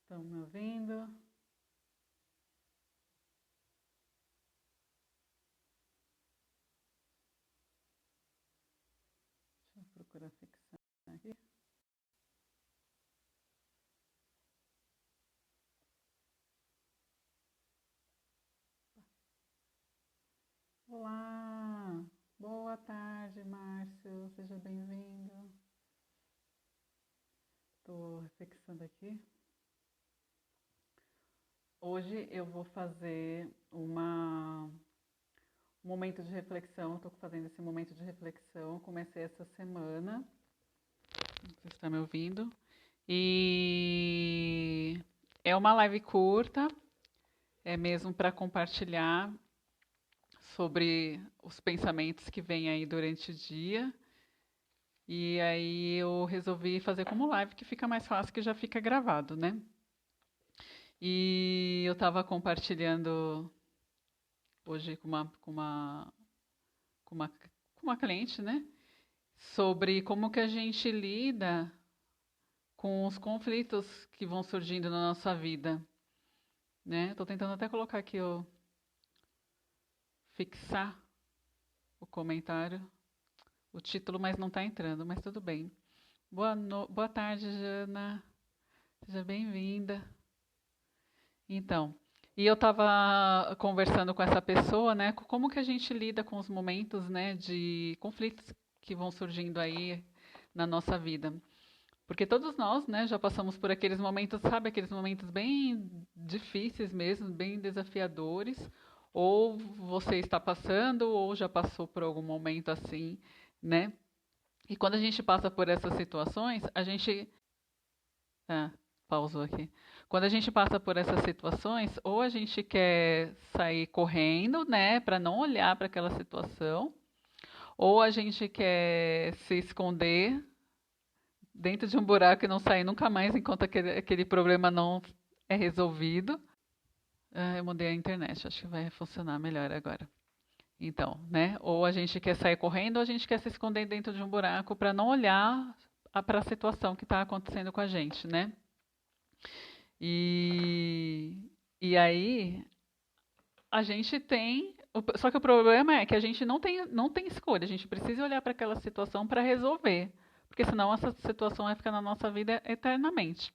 Estão me ouvindo? Deixa eu procurar fixar aqui. Olá! Boa tarde, Márcio. Seja bem-vindo. Estou fixando aqui. Hoje eu vou fazer um momento de reflexão. Estou fazendo esse momento de reflexão. Comecei essa semana. Você está me ouvindo? E é uma live curta, é mesmo para compartilhar sobre os pensamentos que vêm aí durante o dia. E aí eu resolvi fazer como live, que fica mais fácil, que já fica gravado, né? E eu estava compartilhando hoje com uma cliente, né? Sobre como que a gente lida com os conflitos que vão surgindo na nossa vida, né? Estou tentando até colocar aqui, fixar o comentário, o título, mas não está entrando, mas tudo bem. Boa tarde, Jana. Seja bem-vinda. Então, e eu estava conversando com essa pessoa, né? Como que a gente lida com os momentos, né, de conflitos que vão surgindo aí na nossa vida? Porque todos nós, né, já passamos por aqueles momentos, sabe, aqueles momentos bem difíceis mesmo, bem desafiadores, ou você está passando, ou já passou por algum momento assim, né? E quando a gente passa por essas situações, a gente. Ah, pausou aqui. Quando a gente passa por essas situações, ou a gente quer sair correndo, né, para não olhar para aquela situação, ou a gente quer se esconder dentro de um buraco e não sair nunca mais enquanto aquele problema não é resolvido. Ah, eu mudei a internet, acho que vai funcionar melhor agora. Então, né? Ou a gente quer sair correndo, ou a gente quer se esconder dentro de um buraco para não olhar para a situação que está acontecendo com a gente, né? E, e aí a gente tem. Só que o problema é que a gente não tem escolha, a gente precisa olhar para aquela situação para resolver. Porque senão essa situação vai ficar na nossa vida eternamente.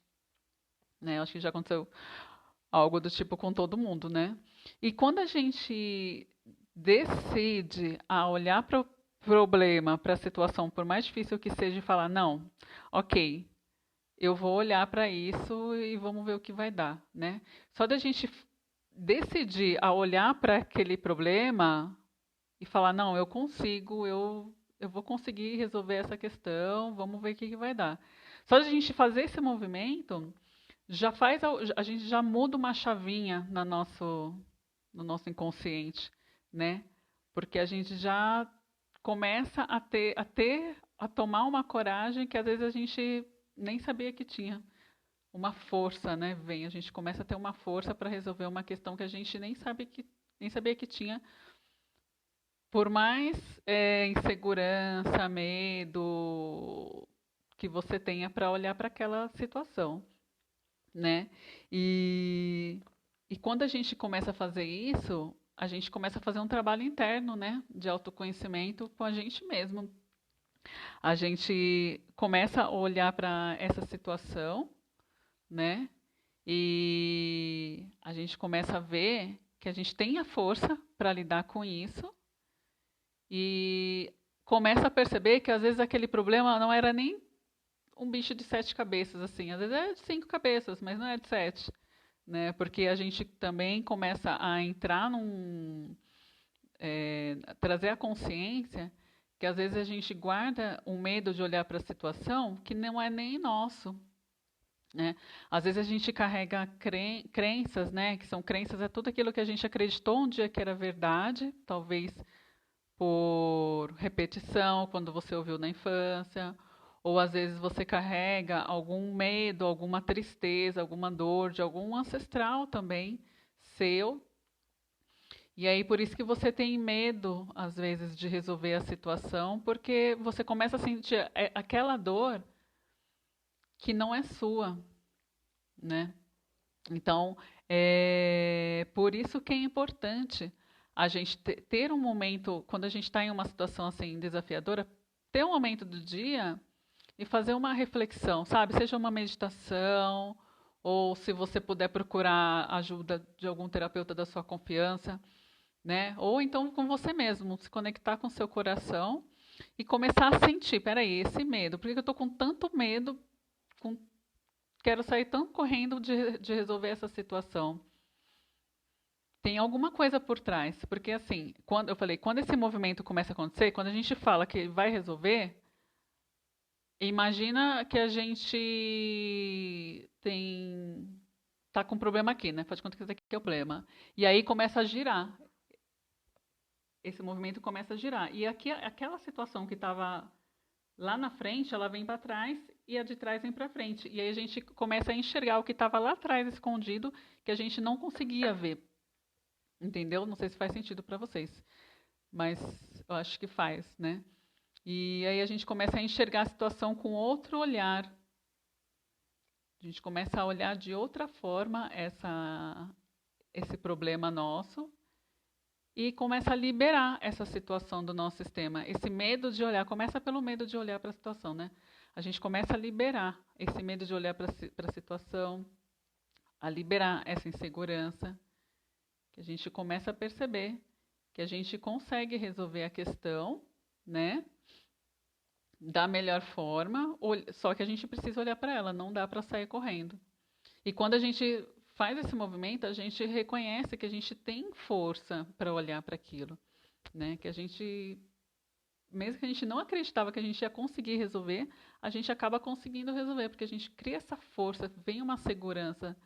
Né? Eu acho que já aconteceu algo do tipo com todo mundo, né? E quando a gente decide a olhar para o problema, para a situação, por mais difícil que seja, e falar, não, ok, eu vou olhar para isso e vamos ver o que vai dar, né? Só da gente decidir a olhar para aquele problema e falar, não, eu consigo, eu vou conseguir resolver essa questão, vamos ver o que vai dar. Só da gente fazer esse movimento, já faz a gente já muda uma chavinha no nosso inconsciente, né? Porque a gente já começa a tomar uma coragem que às vezes a gente nem sabia que tinha. Uma força, né? A gente começa a ter uma força para resolver uma questão que a gente nem sabia que tinha. Por mais insegurança, medo que você tenha para olhar para aquela situação, né? E, e quando a gente começa a fazer isso, a gente começa a fazer um trabalho interno, né? De autoconhecimento com a gente mesmo. A gente começa a olhar para essa situação, né? E a gente começa a ver que a gente tem a força para lidar com isso e começa a perceber que às vezes aquele problema não era nem um bicho de sete cabeças, assim, às vezes é de cinco cabeças, mas não é de sete, né? Porque a gente também começa a entrar trazer a consciência que às vezes a gente guarda um medo de olhar para a situação que não é nem nosso, né? Às vezes a gente carrega crenças, né? Que são crenças, é tudo aquilo que a gente acreditou um dia que era verdade, talvez por repetição, quando você ouviu na infância, ou às vezes você carrega algum medo, alguma tristeza, alguma dor de algum ancestral também seu. E aí por isso que você tem medo, às vezes, de resolver a situação, porque você começa a sentir aquela dor que não é sua, né? Então, por isso que é importante a gente ter um momento, quando a gente está em uma situação assim desafiadora, ter um momento do dia e fazer uma reflexão, sabe? Seja uma meditação, ou se você puder procurar ajuda de algum terapeuta da sua confiança, né? Ou então com você mesmo, se conectar com o seu coração e começar a sentir, peraí, esse medo, por que eu estou com tanto medo, com, quero sair tão correndo de resolver essa situação? Tem alguma coisa por trás, porque assim, quando eu falei, quando esse movimento começa a acontecer, quando a gente fala que vai resolver, imagina que a gente tá com um problema aqui, né? Faz de conta que esse aqui é o problema. E aí começa a girar. Esse movimento começa a girar. E aqui, aquela situação que estava lá na frente, ela vem para trás e a de trás vem para frente. E aí a gente começa a enxergar o que estava lá atrás escondido, que a gente não conseguia ver. Entendeu? Não sei se faz sentido para vocês, mas eu acho que faz, né? E aí a gente começa a enxergar a situação com outro olhar. A gente começa a olhar de outra forma esse problema nosso e começa a liberar essa situação do nosso sistema. Esse medo de olhar, começa pelo medo de olhar para a situação, né? A gente começa a liberar esse medo de olhar para a situação, a liberar essa insegurança, que a gente começa a perceber que a gente consegue resolver a questão, né? Da melhor forma, só que a gente precisa olhar para ela, não dá para sair correndo. E quando a gente faz esse movimento, a gente reconhece que a gente tem força para olhar para aquilo, né? Que a gente, mesmo que a gente não acreditava que a gente ia conseguir resolver, a gente acaba conseguindo resolver, porque a gente cria essa força, vem uma segurança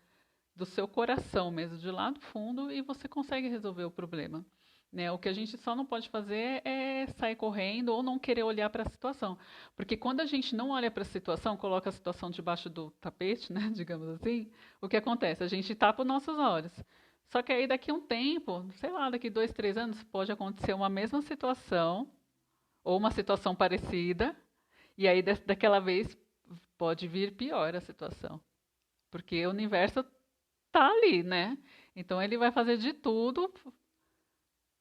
do seu coração mesmo, de lá do fundo, e você consegue resolver o problema. Né? O que a gente só não pode fazer é sair correndo ou não querer olhar para a situação. Porque quando a gente não olha para a situação, coloca a situação debaixo do tapete, né, digamos assim, o que acontece? A gente tapa os nossos olhos. Só que aí daqui a um tempo, sei lá, daqui 2, 3 anos, pode acontecer uma mesma situação, ou uma situação parecida, e aí daquela vez pode vir pior a situação. Porque o universo tá ali, né? Então ele vai fazer de tudo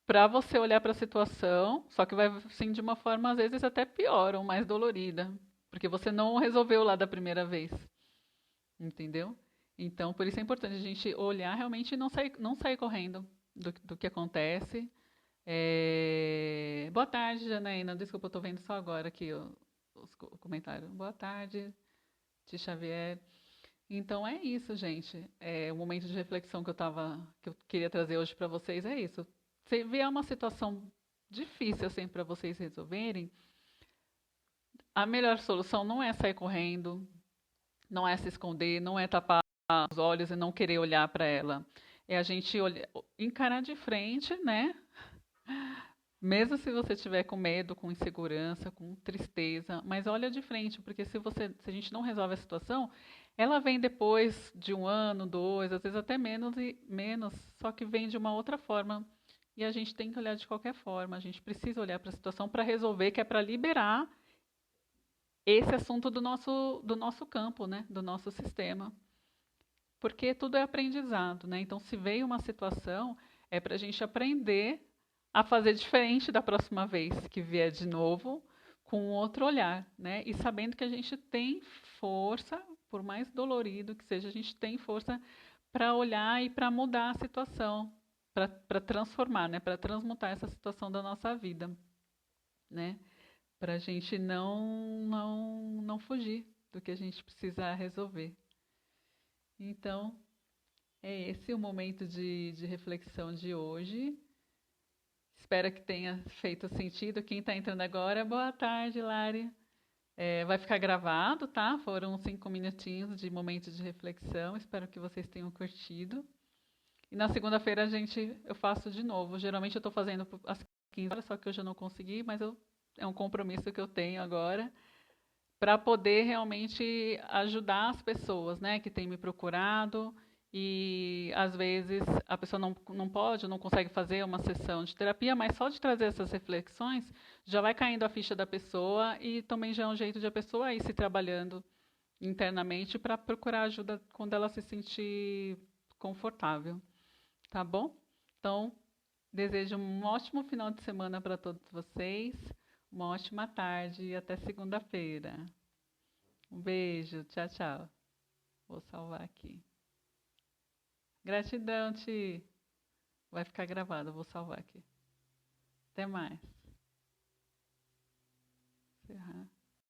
para você olhar para a situação, só que vai sim de uma forma às vezes até pior ou mais dolorida, porque você não resolveu lá da primeira vez, entendeu? Então, por isso é importante a gente olhar realmente e não sair correndo do que acontece. Boa tarde, Janaína. Desculpa, eu estou vendo só agora aqui o comentário. Boa tarde, Tia Xavier. Então é isso, gente. O momento de reflexão que eu queria trazer hoje para vocês é isso. Se vier uma situação difícil assim para vocês resolverem, a melhor solução não é sair correndo, não é se esconder, não é tapar os olhos e não querer olhar para ela. É a gente encarar de frente, né? Mesmo se você tiver com medo, com insegurança, com tristeza, mas olha de frente, porque se a gente não resolve a situação, ela vem depois de 1 ano, 2, às vezes até menos e menos, só que vem de uma outra forma. E a gente tem que olhar de qualquer forma, a gente precisa olhar para a situação para resolver, que é para liberar esse assunto do nosso campo, né? Do nosso sistema. Porque tudo é aprendizado, né? Então, se veio uma situação, é para a gente aprender a fazer diferente da próxima vez que vier de novo, com outro olhar, né? E sabendo que a gente tem força, por mais dolorido que seja, a gente tem força para olhar e para mudar a situação, para transformar, né? Para transmutar essa situação da nossa vida, né? Para a gente não fugir do que a gente precisa resolver. Então, é esse o momento de reflexão de hoje. Espero que tenha feito sentido. Quem está entrando agora, boa tarde, Lari. Vai ficar gravado, tá? Foram 5 minutinhos de momento de reflexão. Espero que vocês tenham curtido. E na segunda-feira eu faço de novo. Geralmente eu estou fazendo às 15 horas, só que hoje eu não consegui, mas é um compromisso que eu tenho agora para poder realmente ajudar as pessoas, né, que têm me procurado e às vezes a pessoa não pode, não consegue fazer uma sessão de terapia, mas só de trazer essas reflexões já vai caindo a ficha da pessoa e também já é um jeito de a pessoa ir se trabalhando internamente para procurar ajuda quando ela se sentir confortável, tá bom? Então, desejo um ótimo final de semana para todos vocês, uma ótima tarde e até segunda-feira. Um beijo, tchau, tchau. Vou salvar aqui. Gratidão, Ti. Vai ficar gravado, vou salvar aqui. Até mais. Encerrar.